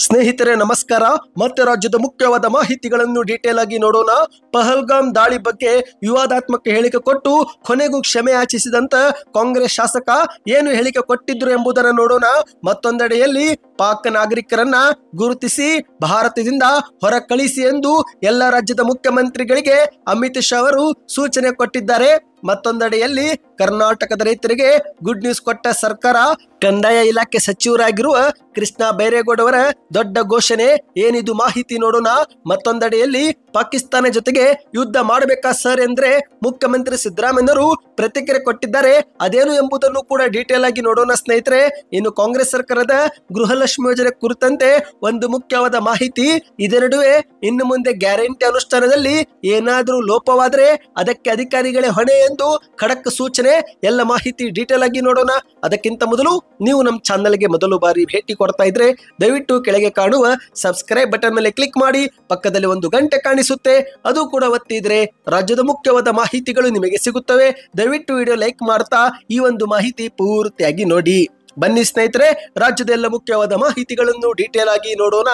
ಸ್ನೇಹಿತರೆ ನಮಸ್ಕಾರ. ಮತ್ತೆ ರಾಜ್ಯದ ಮುಖ್ಯವಾದ ಮಾಹಿತಿಗಳನ್ನು ಡೀಟೇಲ್ ಆಗಿ ನೋಡೋಣ. ಪಹಲ್ಗಾಮ್ ದಾಳಿ ಬಗ್ಗೆ ವಿವಾದಾತ್ಮಕ ಹೇಳಿಕೆ ಕೊಟ್ಟು ಕೊನೆಗೂ ಕ್ಷಮೆ ಯಾಚಿಸಿದಂತ ಕಾಂಗ್ರೆಸ್ ಶಾಸಕ ಏನು ಹೇಳಿಕೆ ಕೊಟ್ಟಿದ್ರು ಎಂಬುದನ್ನು ನೋಡೋಣ. ಮತ್ತೊಂದೆಡೆಯಲ್ಲಿ ಪಾಕ್ ನಾಗರಿಕರನ್ನ ಗುರುತಿಸಿ ಭಾರತದಿಂದ ಹೊರ ಕಳಿಸಿ ಎಂದು ಎಲ್ಲ ರಾಜ್ಯದ ಮುಖ್ಯಮಂತ್ರಿಗಳಿಗೆ ಅಮಿತ್ ಶಾ ಅವರು ಸೂಚನೆ ಕೊಟ್ಟಿದ್ದಾರೆ. ಮತ್ತೊಂದೆಡೆಯಲ್ಲಿ ಕರ್ನಾಟಕದ ರೈತರಿಗೆ ಗುಡ್ ನ್ಯೂಸ್ ಕೊಟ್ಟ ಸರ್ಕಾರ. ಕಂದಾಯ ಇಲಾಖೆ ಸಚಿವರಾಗಿರುವ ಕೃಷ್ಣ ಬೈರೇಗೌಡ ಅವರ ದೊಡ್ಡ ಘೋಷಣೆ ಏನಿದು ಮಾಹಿತಿ ನೋಡೋಣ. ಮತ್ತೊಂದೆಡೆಯಲ್ಲಿ ಪಾಕಿಸ್ತಾನ ಜೊತೆಗೆ ಯುದ್ಧ ಮಾಡಬೇಕಾ ಸರ್ ಎಂದ್ರೆ ಮುಖ್ಯಮಂತ್ರಿ ಸಿದ್ದರಾಮಯ್ಯರು ಪ್ರತಿಕ್ರಿಯೆ ಕೊಟ್ಟಿದ್ದಾರೆ. ಅದೇನು ಎಂಬುದನ್ನು ಕೂಡ ಡೀಟೇಲ್ ಆಗಿ ನೋಡೋಣ ಸ್ನೇಹಿತರೆ. ಇನ್ನು ಕಾಂಗ್ರೆಸ್ ಸರ್ಕಾರದ ಗೃಹಲಕ್ಷ್ಮಿ ಯೋಜನೆ ಕುರಿತಂತೆ ಒಂದು ಮುಖ್ಯವಾದ ಮಾಹಿತಿ. ಇದರ ನಡುವೆ ಇನ್ನು ಮುಂದೆ ಗ್ಯಾರಂಟಿ ಅನುಷ್ಠಾನದಲ್ಲಿ ಏನಾದರೂ ಲೋಪವಾದರೆ ಅದಕ್ಕೆ ಅಧಿಕಾರಿಗಳೇ ಹೊಣೆ ಎಂದು ಖಡಕ್ ಸೂಚನೆ. ಎಲ್ಲ ಮಾಹಿತಿ ಡೀಟೇಲ್ ಆಗಿ ನೋಡೋಣ. ಅದಕ್ಕಿಂತ ಮೊದಲು ನೀವು ನಮ್ಮ ಚಾನಲ್ಗೆ ಮೊದಲು ಬಾರಿ ಭೇಟಿ ಕೊಡ್ತಾ ಇದ್ರೆ ದಯವಿಟ್ಟು ಕೆಳಗೆ ಕಾಣುವ ಸಬ್ಸ್ಕ್ರೈಬ್ ಬಟನ್ ಮೇಲೆ ಕ್ಲಿಕ್ ಮಾಡಿ. ಪಕ್ಕದಲ್ಲಿ ಒಂದು ಗಂಟೆ ಕಾಣಿಸುತ್ತೆ, ಅದು ಕೂಡ ಒತ್ತಿದ್ರೆ ರಾಜ್ಯದ ಮುಖ್ಯವಾದ ಮಾಹಿತಿಗಳು ನಿಮಗೆ ಸಿಗುತ್ತವೆ. ದಯವಿಟ್ಟು ವಿಡಿಯೋ ಲೈಕ್ ಮಾಡ್ತಾ ಈ ಒಂದು ಮಾಹಿತಿ ಪೂರ್ತಿಯಾಗಿ ನೋಡಿ. ಬನ್ನಿ ಸ್ನೇಹಿತರೆ, ರಾಜ್ಯದ ಎಲ್ಲ ಮುಖ್ಯವಾದ ಮಾಹಿತಿಗಳನ್ನು ಡೀಟೇಲ್ ಆಗಿ ನೋಡೋಣ.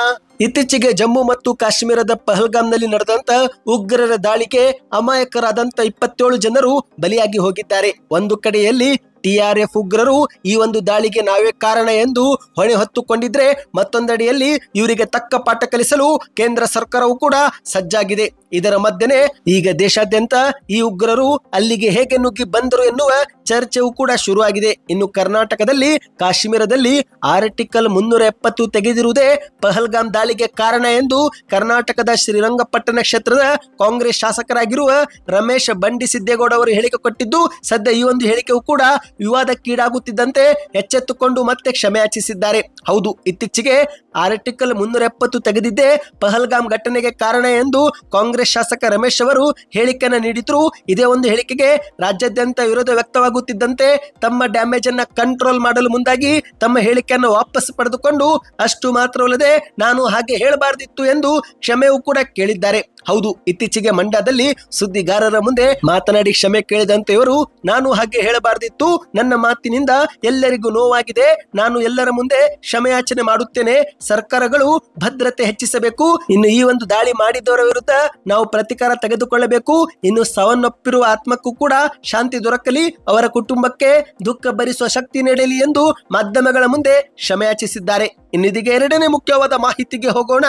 ಇತ್ತೀಚೆಗೆ ಜಮ್ಮು ಮತ್ತು ಕಾಶ್ಮೀರದ ಪಹಲ್ಗಾಮ್ನಲ್ಲಿ ನಡೆದಂತ ಉಗ್ರರ ದಾಳಿಗೆ ಅಮಾಯಕರಾದಂತ 27 ಜನರು ಬಲಿಯಾಗಿ ಹೋಗಿದ್ದಾರೆ. ಒಂದು ಕಡೆಯಲ್ಲಿ TRF ಉಗ್ರರು ಈ ಒಂದು ದಾಳಿಗೆ ನಾವೇ ಕಾರಣ ಎಂದು ಹೊಣೆ ಹೊತ್ತುಕೊಂಡಿದ್ರೆ, ಮತ್ತೊಂದೆಡೆಯಲ್ಲಿ ಇವರಿಗೆ ತಕ್ಕ ಪಾಠ ಕಲಿಸಲು ಕೇಂದ್ರ ಸರ್ಕಾರವು ಕೂಡ ಸಜ್ಜಾಗಿದೆ. ಇದರ ಮಧ್ಯೆ ಈಗ ದೇಶಾದ್ಯಂತ ಈ ಉಗ್ರರು ಅಲ್ಲಿಗೆ ಹೇಗೆ ನುಗ್ಗಿ ಬಂದರು ಎನ್ನುವ ಚರ್ಚೆಯೂ ಕೂಡ ಶುರುವಾಗಿದೆ. ಇನ್ನು ಕರ್ನಾಟಕದಲ್ಲಿ ಕಾಶ್ಮೀರದಲ್ಲಿ ಆರ್ಟಿಕಲ್ 370 ತೆಗೆದಿರುವುದೇ ಪಹಲ್ಗಾಮ್ ದಾಳಿಗೆ ಕಾರಣ ಎಂದು ಕರ್ನಾಟಕದ ಶ್ರೀರಂಗಪಟ್ಟಣ ಕ್ಷೇತ್ರದ ಕಾಂಗ್ರೆಸ್ ಶಾಸಕರಾಗಿರುವ ರಮೇಶ್ ಬಂಡಿ ಸಿದ್ದೇಗೌಡ ಅವರು ಹೇಳಿಕೆ ಕೊಟ್ಟಿದ್ದು, ಸದ್ಯ ಈ ಒಂದು ಹೇಳಿಕೆಯೂ ಕೂಡ ವಿವಾದಕ್ಕೀಡಾಗುತ್ತಿದ್ದಂತೆ ಎಚ್ಚೆತ್ತುಕೊಂಡು ಮತ್ತೆ ಕ್ಷಮೆ ಯಾಚಿಸಿದ್ದಾರೆ. ಹೌದು, ಇತ್ತೀಚೆಗೆ ಆರ್ಟಿಕಲ್ 370 ತೆಗೆದಿದ್ದೇ ಪಹಲ್ಗಾಮ್ ಘಟನೆಗೆ ಕಾರಣ ಎಂದು ಕಾಂಗ್ರೆಸ್ ಶಾಸಕ ರಮೇಶ್ ಅವರು ಹೇಳಿಕೆಯನ್ನು ನೀಡಿದ್ರು. ಇದೇ ಒಂದು ಹೇಳಿಕೆಗೆ ರಾಜ್ಯಾದ್ಯಂತ ವಿರೋಧ ವ್ಯಕ್ತವಾಗುತ್ತಿದ್ದಂತೆ ತಮ್ಮ ಡ್ಯಾಮೇಜ್ ಅನ್ನ ಕಂಟ್ರೋಲ್ ಮಾಡಲು ಮುಂದಾಗಿ ತಮ್ಮ ಹೇಳಿಕೆಯನ್ನು ವಾಪಸ್ ಪಡೆದುಕೊಂಡು, ಅಷ್ಟು ಮಾತ್ರವಲ್ಲದೆ ನಾನು ಹಾಗೆ ಹೇಳಬಾರ್ದಿತ್ತು ಎಂದು ಕ್ಷಮೆಯೂ ಕೂಡ ಕೇಳಿದ್ದಾರೆ. ಹೌದು, ಇತ್ತೀಚೆಗೆ ಮಂಡ್ಯದಲ್ಲಿ ಸುದ್ದಿಗಾರರ ಮುಂದೆ ಮಾತನಾಡಿ ಕ್ಷಮೆ ಕೇಳಿದಂತೆ ಇವರು, ನಾನು ಹಾಗೆ ಹೇಳಬಾರ್ದಿತ್ತು, ನನ್ನ ಮಾತಿನಿಂದ ಎಲ್ಲರಿಗೂ ನೋವಾಗಿದೆ, ನಾನು ಎಲ್ಲರ ಮುಂದೆ ಕ್ಷಮೆಯಾಚನೆ ಮಾಡುತ್ತೇನೆ, ಸರ್ಕಾರಗಳು ಭದ್ರತೆ ಹೆಚ್ಚಿಸಬೇಕು, ಇನ್ನು ಈ ಒಂದು ದಾಳಿ ಮಾಡಿದವರ ವಿರುದ್ಧ ನಾವು ಪ್ರತಿಕಾರ ತೆಗೆದುಕೊಳ್ಳಬೇಕು, ಇನ್ನು ಸಾವನ್ನಪ್ಪಿರುವ ಆತ್ಮಕ್ಕೂ ಕೂಡ ಶಾಂತಿ ದೊರಕಲಿ, ಅವರ ಕುಟುಂಬಕ್ಕೆ ದುಃಖ ಭರಿಸುವ ಶಕ್ತಿ ನೀಡಲಿ ಎಂದು ಮಾಧ್ಯಮಗಳ ಮುಂದೆ ಕ್ಷಮೆಯಾಚಿಸಿದ್ದಾರೆ. ಇನ್ನಿದೀಗ ಎರಡನೇ ಮುಖ್ಯವಾದ ಮಾಹಿತಿಗೆ ಹೋಗೋಣ.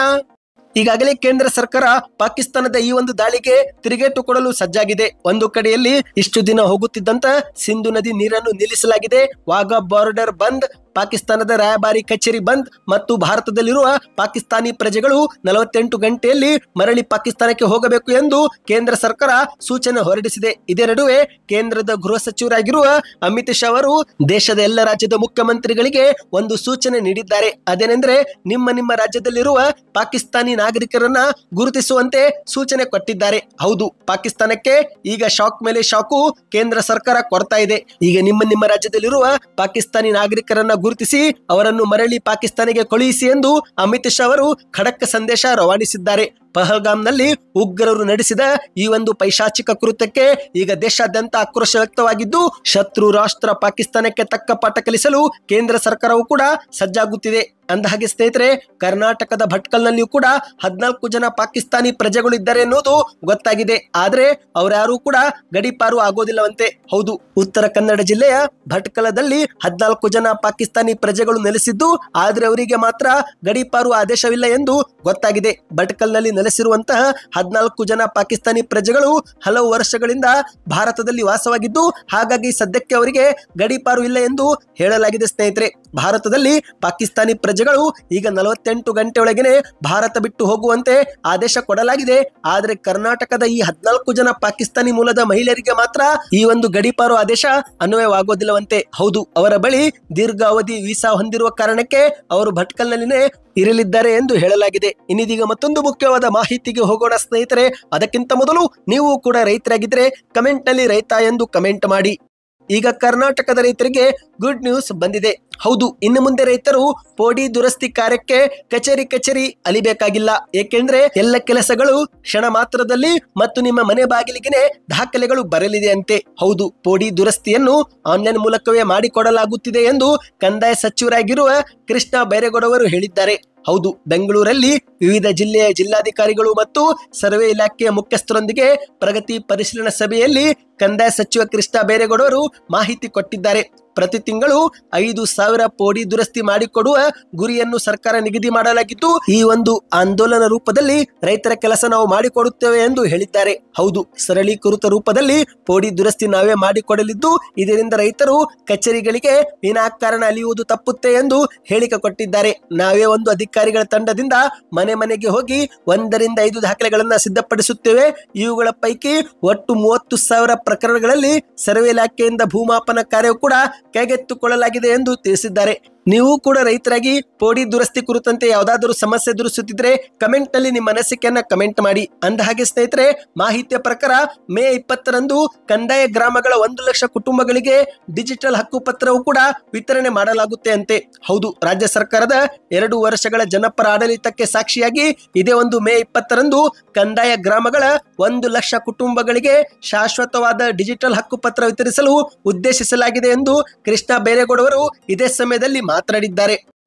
ಈಗಾಗಲೇ ಕೇಂದ್ರ ಸರ್ಕಾರ ಪಾಕಿಸ್ತಾನದ ಈ ಒಂದು ದಾಳಿಗೆ ತಿರುಗೇಟು ಕೊಡಲು ಸಜ್ಜಾಗಿದೆ. ಒಂದು ಕಡೆಯಲ್ಲಿ ಇಷ್ಟು ದಿನ ಹೋಗುತ್ತಿದ್ದಂತ ಸಿಂಧು ನದಿ ನೀರನ್ನು ನಿಲ್ಲಿಸಲಾಗಿದೆ. ವಾಘಾ ಬಾರ್ಡರ್ ಬಂದ್, ಪಾಕಿಸ್ತಾನದ ರಾಯಭಾರಿ ಕಚೇರಿ ಬಂದ್ ಮತ್ತು ಭಾರತದಲ್ಲಿರುವ ಪಾಕಿಸ್ತಾನಿ ಪ್ರಜೆಗಳು 48 ಗಂಟೆಯಲ್ಲಿ ಮರಳಿ ಪಾಕಿಸ್ತಾನಕ್ಕೆ ಹೋಗಬೇಕು ಎಂದು ಕೇಂದ್ರ ಸರ್ಕಾರ ಸೂಚನೆ ಹೊರಡಿಸಿದೆ. ಇದೇ ನಡುವೆ ಕೇಂದ್ರದ ಗೃಹ ಸಚಿವರಾಗಿರುವ ಅಮಿತ್ ಶಾ ಅವರು ದೇಶದ ಎಲ್ಲ ರಾಜ್ಯದ ಮುಖ್ಯಮಂತ್ರಿಗಳಿಗೆ ಒಂದು ಸೂಚನೆ ನೀಡಿದ್ದಾರೆ. ಅದೇನೆಂದ್ರೆ, ನಿಮ್ಮ ರಾಜ್ಯದಲ್ಲಿರುವ ಪಾಕಿಸ್ತಾನಿ ನಾಗರಿಕರನ್ನ ಗುರುತಿಸುವಂತೆ ಸೂಚನೆ ಕೊಟ್ಟಿದ್ದಾರೆ. ಹೌದು, ಪಾಕಿಸ್ತಾನಕ್ಕೆ ಈಗ ಶಾಕ್ ಮೇಲೆ ಶಾಕು ಕೇಂದ್ರ ಸರ್ಕಾರ ಕೊಡ್ತಾ ಇದೆ. ಈಗ ನಿಮ್ಮ ರಾಜ್ಯದಲ್ಲಿರುವ ಪಾಕಿಸ್ತಾನಿ ನಾಗರಿಕರನ್ನ ಗುರುತಿಸಿ ಅವರನ್ನು ಮರಳಿ ಪಾಕಿಸ್ತಾನಿಗೆ ಕಳುಹಿಸಿ ಎಂದು ಅಮಿತ್ ಶಾ ಅವರು ಖಡಕ್ ಸಂದೇಶ ರವಾನಿಸಿದ್ದಾರೆ. ಪಹಲ್ಗಾಮ್ನಲ್ಲಿ ಉಗ್ರರು ನಡೆಸಿದ ಈ ಒಂದು ಪೈಶಾಚಿಕ ಕೃತ್ಯಕ್ಕೆ ಈಗ ದೇಶಾದ್ಯಂತ ಆಕ್ರೋಶ ವ್ಯಕ್ತವಾಗಿದ್ದು, ಶತ್ರು ರಾಷ್ಟ್ರ ಪಾಕಿಸ್ತಾನಕ್ಕೆ ತಕ್ಕ ಪಾಠ ಕಲಿಸಲು ಕೇಂದ್ರ ಸರ್ಕಾರವು ಕೂಡ ಸಜ್ಜಾಗುತ್ತಿದೆ. ಅಂದಹಾಗೆ ಸ್ನೇಹಿತರೆ, ಕರ್ನಾಟಕದ ಭಟ್ಕಲ್ನಲ್ಲಿಯೂ ಕೂಡ 14 ಜನ ಪಾಕಿಸ್ತಾನಿ ಪ್ರಜೆಗಳು ಇದ್ದಾರೆ ಎನ್ನುವುದು ಗೊತ್ತಾಗಿದೆ. ಆದ್ರೆ ಅವರ್ಯಾರು ಕೂಡ ಗಡೀಪಾರು ಆಗೋದಿಲ್ಲವಂತೆ. ಹೌದು, ಉತ್ತರ ಕನ್ನಡ ಜಿಲ್ಲೆಯ ಭಟ್ಕಲದಲ್ಲಿ 14 ಜನ ಪಾಕಿಸ್ತಾನಿ ಪ್ರಜೆಗಳು ನೆಲೆಸಿದ್ದು, ಆದ್ರೆ ಅವರಿಗೆ ಮಾತ್ರ ಗಡೀಪಾರು ಆದೇಶವಿಲ್ಲ ಎಂದು ಗೊತ್ತಾಗಿದೆ. ಭಟ್ಕಲ್ನಲ್ಲಿ ನೆಲೆಸಿರುವಂತಹ 14 ಜನ ಪಾಕಿಸ್ತಾನಿ ಪ್ರಜೆಗಳು ಹಲವು ವರ್ಷಗಳಿಂದ ಭಾರತದಲ್ಲಿ ವಾಸವಾಗಿದ್ದು, ಹಾಗಾಗಿ ಸದ್ಯಕ್ಕೆ ಅವರಿಗೆ ಗಡೀಪಾರು ಇಲ್ಲ ಎಂದು ಹೇಳಲಾಗಿದೆ. ಸ್ನೇಹಿತರೆ, ಭಾರತದಲ್ಲಿ ಪಾಕಿಸ್ತಾನಿ ಪ್ರಜೆಗಳು ಈಗ 48 ಗಂಟೆ ಒಳಗೇನೆ ಭಾರತ ಬಿಟ್ಟು ಹೋಗುವಂತೆ ಆದೇಶ ಕೊಡಲಾಗಿದೆ. ಆದರೆ ಕರ್ನಾಟಕದ ಈ 14 ಜನ ಪಾಕಿಸ್ತಾನಿ ಮೂಲದ ಮಹಿಳೆಯರಿಗೆ ಮಾತ್ರ ಈ ಒಂದು ಗಡೀಪಾರು ಆದೇಶ ಅನ್ವಯವಾಗೋದಿಲ್ಲವಂತೆ. ಹೌದು, ಅವರ ಬಳಿ ದೀರ್ಘಾವಧಿ ವೀಸಾ ಹೊಂದಿರುವ ಕಾರಣಕ್ಕೆ ಅವರು ಭಟ್ಕಲ್ನಲ್ಲಿನೇ ಇರಲಿದ್ದಾರೆ ಎಂದು ಹೇಳಲಾಗಿದೆ. ಇನ್ನಿದೀಗ ಮತ್ತೊಂದು ಮುಖ್ಯವಾದ ಮಾಹಿತಿಗೆ ಹೋಗೋಣ ಸ್ನೇಹಿತರೆ. ಅದಕ್ಕಿಂತ ಮೊದಲು ನೀವು ಕೂಡ ರೈತರಾಗಿದ್ರೆ ಕಮೆಂಟ್ ನಲ್ಲಿ ರೈತ ಎಂದು ಕಮೆಂಟ್ ಮಾಡಿ. ಈಗ ಕರ್ನಾಟಕದ ರೈತರಿಗೆ ಗುಡ್ ನ್ಯೂಸ್ ಬಂದಿದೆ. ಹೌದು, ಇನ್ನು ಮುಂದೆ ರೈತರು ಪೋಡಿ ದುರಸ್ತಿ ಕಾರ್ಯಕ್ಕೆ ಕಚೇರಿ ಅಲಿಬೇಕಾಗಿಲ್ಲ. ಏಕೆಂದ್ರೆ ಎಲ್ಲ ಕೆಲಸಗಳು ಕ್ಷಣ ಮಾತ್ರದಲ್ಲಿ ಮತ್ತು ನಿಮ್ಮ ಮನೆ ಬಾಗಿಲಿಗೆ ದಾಖಲೆಗಳು ಬರಲಿದೆ ಅಂತೆ. ಹೌದು, ಪೋಡಿ ದುರಸ್ತಿಯನ್ನು ಆನ್ಲೈನ್ ಮೂಲಕವೇ ಮಾಡಿಕೊಡಲಾಗುತ್ತಿದೆ ಎಂದು ಕಂದಾಯ ಸಚಿವರಾಗಿರುವ ಕೃಷ್ಣ ಬೈರೇಗೌಡ ಅವರು ಹೇಳಿದ್ದಾರೆ. ಹೌದು, ಬೆಂಗಳೂರಲ್ಲಿ ವಿವಿಧ ಜಿಲ್ಲೆಯ ಜಿಲ್ಲಾಧಿಕಾರಿಗಳು ಮತ್ತು ಸರ್ವೆ ಇಲಾಖೆಯ ಮುಖ್ಯಸ್ಥರೊಂದಿಗೆ ಪ್ರಗತಿ ಪರಿಶೀಲನಾ ಸಭೆಯಲ್ಲಿ ಕಂದಾಯ ಸಚಿವ ಕೃಷ್ಣ ಬೈರೇಗೌಡರು ಮಾಹಿತಿ ಕೊಟ್ಟಿದ್ದಾರೆ. ಪ್ರತಿ ತಿಂಗಳು 5,000 ಪೋಡಿ ದುರಸ್ತಿ ಮಾಡಿಕೊಡುವ ಗುರಿಯನ್ನು ಸರ್ಕಾರ ನಿಗದಿ ಮಾಡಲಾಗಿದ್ದು, ಈ ಒಂದು ಆಂದೋಲನ ರೂಪದಲ್ಲಿ ರೈತರ ಕೆಲಸ ನಾವು ಮಾಡಿಕೊಡುತ್ತೇವೆ ಎಂದು ಹೇಳಿದ್ದಾರೆ. ಹೌದು, ಸರಳೀಕೃತ ರೂಪದಲ್ಲಿ ಪೋಡಿ ದುರಸ್ತಿ ನಾವೇ ಮಾಡಿಕೊಡಲಿದ್ದು, ಇದರಿಂದ ರೈತರು ಕಚೇರಿಗಳಿಗೆ ವಿನಾಕಾರಣ ಅಲಿಯುವುದು ತಪ್ಪುತ್ತೆ ಎಂದು ಹೇಳಿಕೆ ಕೊಟ್ಟಿದ್ದಾರೆ. ನಾವೇ ಒಂದು ಅಧಿಕಾರಿಗಳ ತಂಡದಿಂದ ಮನೆ ಮನೆಗೆ ಹೋಗಿ 1 ರಿಂದ 5 ದಾಖಲೆಗಳನ್ನು ಸಿದ್ಧಪಡಿಸುತ್ತೇವೆ. ಇವುಗಳ ಪೈಕಿ ಒಟ್ಟು 30,000 ಪ್ರಕರಣಗಳಲ್ಲಿ ಸರ್ವೆ ಇಲಾಖೆಯಿಂದ ಭೂಮಾಪನ ಕಾರ್ಯವು ಕೂಡ ಕೈಗೆತ್ತಿಕೊಳ್ಳಲಾಗಿದೆ ಎಂದು ತಿಳಿಸಿದ್ದಾರೆ. ನೀವು ಕೂಡ ರೈತರಾಗಿ ಪೋಡಿ ದುರಸ್ತಿ ಕುರಿತಂತೆ ಯಾವುದಾದರೂ ಸಮಸ್ಯೆ ಎದುರಿಸುತ್ತಿದ್ರೆ ಕಮೆಂಟ್ ನಲ್ಲಿ ನಿಮ್ಮ ಅನಿಸಿಕೆಯನ್ನ ಕಮೆಂಟ್ ಮಾಡಿ. ಅಂದಹಾಗೆ ಸ್ನೇಹಿತರೆ, ಮಾಹಿತಿಯ ಪ್ರಕಾರ ಮೇ 20ರಂದು ಕಂದಾಯ ಗ್ರಾಮಗಳ 1 ಲಕ್ಷ ಕುಟುಂಬಗಳಿಗೆ ಡಿಜಿಟಲ್ ಹಕ್ಕುಪತ್ರವು ಕೂಡ ವಿತರಣೆ ಮಾಡಲಾಗುತ್ತೆ ಅಂತೆ. ಹೌದು, ರಾಜ್ಯ ಸರ್ಕಾರದ 2 ವರ್ಷಗಳ ಜನಪರ ಆಡಳಿತಕ್ಕೆ ಸಾಕ್ಷಿಯಾಗಿ ಇದೇ ಒಂದು ಮೇ 20ರಂದು ಕಂದಾಯ ಗ್ರಾಮಗಳ 1 ಲಕ್ಷ ಕುಟುಂಬಗಳಿಗೆ ಶಾಶ್ವತವಾದ ಡಿಜಿಟಲ್ ಹಕ್ಕುಪತ್ರ ವಿತರಿಸಲು ಉದ್ದೇಶಿಸಲಾಗಿದೆ ಎಂದು ಕೃಷ್ಣ ಬೈರೇಗೌಡರು ಇದೇ ಸಮಯದಲ್ಲಿ ಮಾತನಾಡಿದ್ದಾರೆ.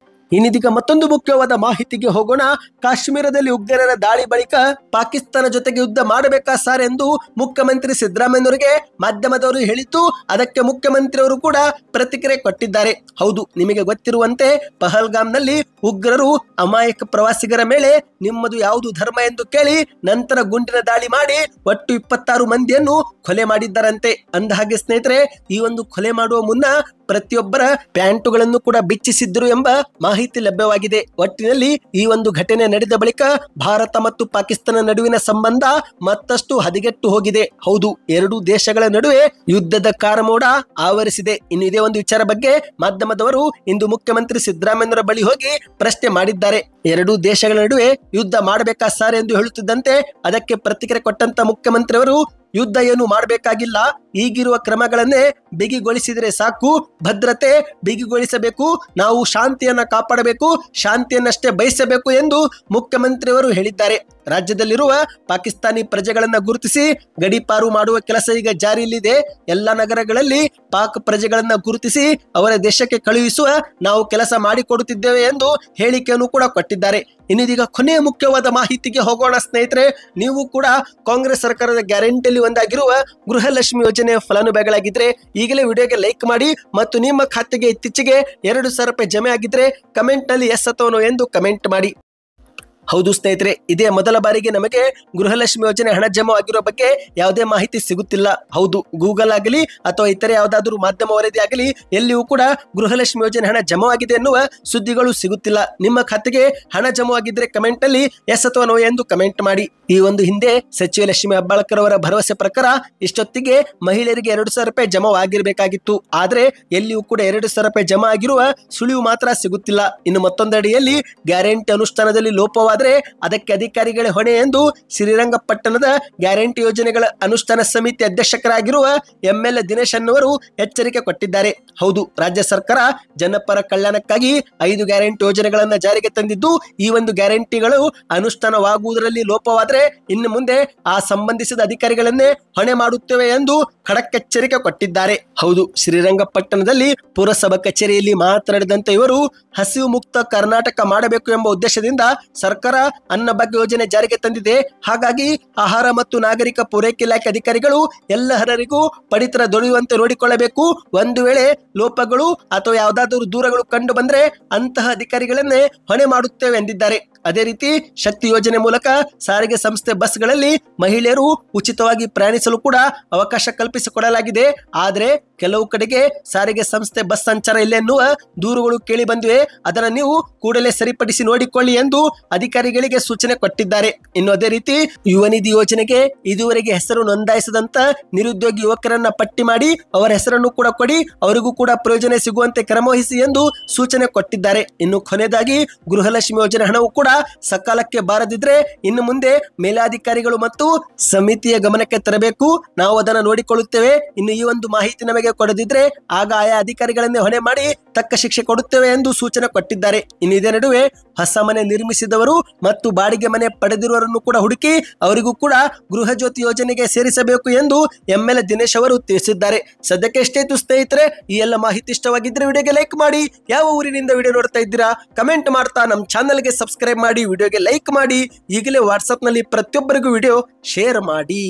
ಇನ್ನಿದೀಗ ಮತ್ತೊಂದು ಮುಖ್ಯವಾದ ಮಾಹಿತಿಗೆ ಹೋಗೋಣ. ಕಾಶ್ಮೀರದಲ್ಲಿ ಉಗ್ರರ ದಾಳಿ ಬಳಿಕ ಪಾಕಿಸ್ತಾನ ಜೊತೆಗೆ ಯುದ್ಧ ಮಾಡಬೇಕಾ ಸರ್ ಎಂದು ಮುಖ್ಯಮಂತ್ರಿ ಸಿದ್ದರಾಮಯ್ಯನವರಿಗೆ ಮಾಧ್ಯಮದವರು ಹೇಳಿದ್ದು, ಅದಕ್ಕೆ ಮುಖ್ಯಮಂತ್ರಿಯವರು ಕೂಡ ಪ್ರತಿಕ್ರಿಯೆ ಕೊಟ್ಟಿದ್ದಾರೆ. ಹೌದು, ನಿಮಗೆ ಗೊತ್ತಿರುವಂತೆ ಪಹಲ್ಗಾಮ್ನಲ್ಲಿ ಉಗ್ರರು ಅಮಾಯಕ ಪ್ರವಾಸಿಗರ ಮೇಲೆ ನಿಮ್ಮದು ಯಾವುದು ಧರ್ಮ ಎಂದು ಕೇಳಿ ನಂತರ ಗುಂಡಿನ ದಾಳಿ ಮಾಡಿ ಒಟ್ಟು 26 ಮಂದಿಯನ್ನು ಕೊಲೆ ಮಾಡಿದ್ದಾರಂತೆ. ಅಂದಹಾಗೆ ಸ್ನೇಹಿತರೆ, ಈ ಒಂದು ಕೊಲೆ ಮಾಡುವ ಮುನ್ನ ಪ್ರತಿಯೊಬ್ಬರ ಪ್ಯಾಂಟುಗಳನ್ನು ಕೂಡ ಬಿಚ್ಚಿಸಿದ್ರು ಎಂಬ ಮಾಹಿತಿ ಲಭ್ಯವಾಗಿದೆ. ಒಟ್ಟಿನಲ್ಲಿ ಈ ಒಂದು ಘಟನೆ ನಡೆದ ಬಳಿಕ ಭಾರತ ಮತ್ತು ಪಾಕಿಸ್ತಾನ ನಡುವಿನ ಸಂಬಂಧ ಮತ್ತಷ್ಟು ಹದಗೆಟ್ಟು ಹೋಗಿದೆ. ಹೌದು, 2 ದೇಶಗಳ ನಡುವೆ ಯುದ್ಧದ ಕಾರಮೋಡ ಆವರಿಸಿದೆ. ಇನ್ನು ಇದೇ ಒಂದು ವಿಚಾರ ಬಗ್ಗೆ ಮಾಧ್ಯಮದವರು ಇಂದು ಮುಖ್ಯಮಂತ್ರಿ ಸಿದ್ದರಾಮಯ್ಯನವರ ಬಳಿ ಹೋಗಿ ಪ್ರಶ್ನೆ ಮಾಡಿದ್ದಾರೆ. 2 ದೇಶಗಳ ನಡುವೆ ಯುದ್ಧ ಮಾಡಬೇಕಾ ಸರ್ ಎಂದು ಹೇಳುತ್ತಿದ್ದಂತೆ ಅದಕ್ಕೆ ಪ್ರತಿಕ್ರಿಯೆ ಕೊಟ್ಟಂತ ಮುಖ್ಯಮಂತ್ರಿಯವರು, ಯುದ್ಧ ಏನು ಮಾಡಬೇಕಾಗಿಲ್ಲ, ಈಗಿರುವ ಕ್ರಮಗಳನ್ನೇ ಬಿಗಿಗೊಳಿಸಿದರೆ ಸಾಕು. ಭದ್ರತೆ ಬಿಗಿಗೊಳಿಸಬೇಕು, ನಾವು ಶಾಂತಿಯನ್ನ ಕಾಪಾಡಬೇಕು, ಶಾಂತಿಯನ್ನಷ್ಟೇ ಬಯಸಬೇಕು ಎಂದು ಮುಖ್ಯಮಂತ್ರಿಯವರು ಹೇಳಿದ್ದಾರೆ. ರಾಜ್ಯದಲ್ಲಿರುವ ಪಾಕಿಸ್ತಾನಿ ಪ್ರಜೆಗಳನ್ನ ಗುರುತಿಸಿ ಗಡೀಪಾರು ಮಾಡುವ ಕೆಲಸ ಈಗ ಜಾರಿಯಲ್ಲಿದೆ. ಎಲ್ಲ ನಗರಗಳಲ್ಲಿ ಪಾಕ್ ಪ್ರಜೆಗಳನ್ನ ಗುರುತಿಸಿ ಅವರ ದೇಶಕ್ಕೆ ಕಳುಹಿಸುವ ನಾವು ಕೆಲಸ ಮಾಡಿಕೊಡುತ್ತಿದ್ದೇವೆ ಎಂದು ಹೇಳಿಕೆಯನ್ನು ಕೂಡ ಕೊಟ್ಟಿದ್ದಾರೆ. ಇನ್ನಿದೀಗ ಕೊನೆಯ ಮುಖ್ಯವಾದ ಮಾಹಿತಿಗೆ ಹೋಗೋಣ ಸ್ನೇಹಿತರೆ. ನೀವು ಕೂಡ ಕಾಂಗ್ರೆಸ್ ಸರ್ಕಾರದ ಗ್ಯಾರಂಟಿಯಲ್ಲಿ ಒಂದಾಗಿರುವ ಗೃಹಲಕ್ಷ್ಮಿ ಯೋಜನೆಯ ಫಲಾನುಭವಿಗಳಾಗಿದ್ರೆ ಈಗಲೇ ವಿಡಿಯೋಗೆ ಲೈಕ್ ಮಾಡಿ ಮತ್ತು ನಿಮ್ಮ ಖಾತೆಗೆ ಇತ್ತೀಚೆಗೆ 2,000 ರೂಪಾಯಿ ಜಮೆ ಆಗಿದ್ರೆ ಕಮೆಂಟ್ ನಲ್ಲಿ ಎಸ್ ಅಥವಾ ನೋ ಎಂದು ಕಮೆಂಟ್ ಮಾಡಿ. ಹೌದು ಸ್ನೇಹಿತರೆ, ಇದೇ ಮೊದಲ ಬಾರಿಗೆ ನಮಗೆ ಗೃಹಲಕ್ಷ್ಮಿ ಯೋಜನೆ ಹಣ ಜಮಾ ಆಗಿರೋ ಬಗ್ಗೆ ಯಾವುದೇ ಮಾಹಿತಿ ಸಿಗುತ್ತಿಲ್ಲ. ಹೌದು, ಗೂಗಲ್ ಆಗಲಿ ಅಥವಾ ಇತರೆ ಯಾವುದಾದ್ರೂ ಮಾಧ್ಯಮ ವರದಿ ಆಗಲಿ ಎಲ್ಲಿಯೂ ಕೂಡ ಗೃಹಲಕ್ಷ್ಮಿ ಯೋಜನೆ ಹಣ ಜಮಾ ಆಗಿದೆ ಎನ್ನುವ ಸುದ್ದಿಗಳು ಸಿಗುತ್ತಿಲ್ಲ. ನಿಮ್ಮ ಖಾತೆಗೆ ಹಣ ಜಮಾ ಆಗಿದ್ರೆ ಕಮೆಂಟ್ ಅಲ್ಲಿ ಎಸ್ ಅಥವಾ ನೋ ಎಂದು ಕಮೆಂಟ್ ಮಾಡಿ. ಈ ಒಂದು ಹಿಂದೆ ಸಚಿವ ಲಕ್ಷ್ಮಿ ಹೆಬ್ಬಾಳ್ಕರ್ ಅವರ ಭರವಸೆ ಪ್ರಕಾರ ಇಷ್ಟೊತ್ತಿಗೆ ಮಹಿಳೆಯರಿಗೆ 2,000 ರೂಪಾಯಿ ಜಮಾ ಆಗಿರಬೇಕಾಗಿತ್ತು. ಆದ್ರೆ ಎಲ್ಲಿಯೂ ಕೂಡ 2,000 ರೂಪಾಯಿ ಜಮಾ ಆಗಿರುವ ಸುಳಿವು ಮಾತ್ರ ಸಿಗುತ್ತಿಲ್ಲ. ಇನ್ನು ಮತ್ತೊಂದೆಡೆಯಲ್ಲಿ ಗ್ಯಾರಂಟಿ ಅನುಷ್ಠಾನದಲ್ಲಿ ಲೋಪವಾದ ಅದಕ್ಕೆ ಅಧಿಕಾರಿಗಳೇ ಹೊಣೆ ಎಂದು ಶ್ರೀರಂಗಪಟ್ಟಣದ ಗ್ಯಾರಂಟಿ ಯೋಜನೆಗಳ ಅನುಷ್ಠಾನ ಸಮಿತಿ ಅಧ್ಯಕ್ಷರಾಗಿರುವ ಎಂಎಲ್ಎ ದಿನೇಶ್ ಅನ್ನವರು ಎಚ್ಚರಿಕೆ ಕೊಟ್ಟಿದ್ದಾರೆ. ಹೌದು, ರಾಜ್ಯ ಸರ್ಕಾರ ಜನಪರ ಕಲ್ಯಾಣಕ್ಕಾಗಿ 5 ಗ್ಯಾರಂಟಿ ಯೋಜನೆಗಳನ್ನ ಜಾರಿಗೆ ತಂದಿದ್ದು, ಈ ಒಂದು ಗ್ಯಾರಂಟಿಗಳು ಅನುಷ್ಠಾನವಾಗುವುದರಲ್ಲಿ ಲೋಪವಾದರೆ ಇನ್ನು ಮುಂದೆ ಆ ಸಂಬಂಧಿಸಿದ ಅಧಿಕಾರಿಗಳನ್ನೇ ಹೊಣೆ ಮಾಡುತ್ತೇವೆ ಎಂದು ಖಡಕ್ ಎಚ್ಚರಿಕೆ ಕೊಟ್ಟಿದ್ದಾರೆ. ಹೌದು, ಶ್ರೀರಂಗಪಟ್ಟಣದಲ್ಲಿ ಪುರಸಭಾ ಕಚೇರಿಯಲ್ಲಿ ಮಾತನಾಡಿದಂತೆ ಇವರು ಹಸಿವು ಮುಕ್ತ ಕರ್ನಾಟಕ ಮಾಡಬೇಕು ಎಂಬ ಉದ್ದೇಶದಿಂದ ಸರ್ಕಾರ ಅನ್ನಭಾಗ್ಯ ಯೋಜನೆ ಜಾರಿಗೆ ತಂದಿದೆ. ಹಾಗಾಗಿ ಆಹಾರ ಮತ್ತು ನಾಗರಿಕ ಪೂರೈಕೆ ಇಲಾಖೆ ಅಧಿಕಾರಿಗಳು ಎಲ್ಲರಿಗೂ ಪಡಿತರ ದೊರೆಯುವಂತೆ ನೋಡಿಕೊಳ್ಳಬೇಕು. ಒಂದು ವೇಳೆ ಲೋಪಗಳು ಅಥವಾ ಯಾವುದಾದರೂ ದೂರಗಳು ಕಂಡು ಬಂದ್ರೆ ಅಂತಹ ಅಧಿಕಾರಿಗಳನ್ನೇ ಹೊಣೆ ಮಾಡುತ್ತೇವೆ ಎಂದಿದ್ದಾರೆ. ಅದೇ ರೀತಿ ಶಕ್ತಿ ಯೋಜನೆ ಮೂಲಕ ಸಾರಿಗೆ ಸಂಸ್ಥೆ ಬಸ್ಗಳಲ್ಲಿ ಮಹಿಳೆಯರು ಉಚಿತವಾಗಿ ಪ್ರಯಾಣಿಸಲು ಕೂಡ ಅವಕಾಶ ಕಲ್ಪಿಸಿಕೊಡಲಾಗಿದೆ. ಆದರೆ ಕೆಲವು ಕಡೆಗೆ ಸಾರಿಗೆ ಸಂಸ್ಥೆ ಬಸ್ ಸಂಚಾರ ಇಲ್ಲ ಎನ್ನುವ ದೂರುಗಳು ಕೇಳಿ ಬಂದಿವೆ. ಅದನ್ನು ನೀವು ಕೂಡಲೇ ಸರಿಪಡಿಸಿ ನೋಡಿಕೊಳ್ಳಿ ಎಂದು ಅಧಿಕಾರಿಗಳಿಗೆ ಸೂಚನೆ ಕೊಟ್ಟಿದ್ದಾರೆ. ಇನ್ನು ಅದೇ ರೀತಿ ಯುವ ನಿಧಿ ಯೋಜನೆಗೆ ಇದುವರೆಗೆ ಹೆಸರು ನೋಂದಾಯಿಸದಂತ ನಿರುದ್ಯೋಗಿ ಯುವಕರನ್ನ ಪಟ್ಟಿ ಮಾಡಿ ಅವರ ಹೆಸರನ್ನು ಕೂಡ ಕೊಡಿ, ಅವರಿಗೂ ಕೂಡ ಪ್ರಯೋಜನ ಸಿಗುವಂತೆ ಕ್ರಮ ವಹಿಸಿ ಎಂದು ಸೂಚನೆ ಕೊಟ್ಟಿದ್ದಾರೆ. ಇನ್ನು ಕೊನೆಯದಾಗಿ ಗೃಹಲಕ್ಷ್ಮಿ ಯೋಜನೆ ಹಣವು ಕೂಡ ಸಕಾಲಕ್ಕೆ ಬಾರದಿದ್ರೆ ಇನ್ನು ಮುಂದೆ ಮೇಲಾಧಿಕಾರಿಗಳು ಮತ್ತು ಸಮಿತಿಯ ಗಮನಕ್ಕೆ ತರಬೇಕು. ನಾವು ಅದನ್ನು ನೋಡಿಕೊಳ್ಳುತ್ತೇವೆ. ಇನ್ನು ಈ ಒಂದು ಮಾಹಿತಿ ನಮಗೆ ಬಾಡಿಗೆ ಕೊಡದಿದ್ರೆ ಆಗ ಆಯಾ ಅಧಿಕಾರಿಗಳನ್ನೇ ಹೊಣೆ ಮಾಡಿ ತಕ್ಕ ಶಿಕ್ಷೆ ಕೊಡುತ್ತೇವೆ ಎಂದು ಸೂಚನೆ ಕೊಟ್ಟಿದ್ದಾರೆ. ಇನ್ನು ಇದೇ ನಡುವೆ ಹೊಸ ಮನೆ ನಿರ್ಮಿಸಿದವರು ಮತ್ತು ಬಾಡಿಗೆ ಮನೆ ಪಡೆದಿರುವವರನ್ನು ಕೂಡ ಹುಡುಕಿ ಅವರಿಗೂ ಕೂಡ ಗೃಹ ಜ್ಯೋತಿ ಯೋಜನೆಗೆ ಸೇರಿಸಬೇಕು ಎಂದು ಎಂಎಲ್ಎ ದಿನೇಶ್ ಅವರು ತಿಳಿಸಿದ್ದಾರೆ. ಸದ್ಯಕ್ಕೆ ಎಷ್ಟೇ ಸ್ನೇಹಿತರೆ, ಈ ಎಲ್ಲ ಮಾಹಿತಿ ಇಷ್ಟವಾಗಿದ್ರೆ ವಿಡಿಯೋಗೆ ಲೈಕ್ ಮಾಡಿ. ಯಾವ ಊರಿನಿಂದ ವಿಡಿಯೋ ನೋಡ್ತಾ ಇದ್ದೀರಾ ಕಮೆಂಟ್ ಮಾಡ್ತಾ ನಮ್ಮ ಚಾನಲ್ಗೆ ಸಬ್ಸ್ಕ್ರೈಬ್ ಮಾಡಿ, ವಿಡಿಯೋಗೆ ಲೈಕ್ ಮಾಡಿ. ಈಗಲೇ ವಾಟ್ಸ್ಆಪ್ ನಲ್ಲಿ ಪ್ರತಿಯೊಬ್ಬರಿಗೂ ವಿಡಿಯೋ ಶೇರ್ ಮಾಡಿ.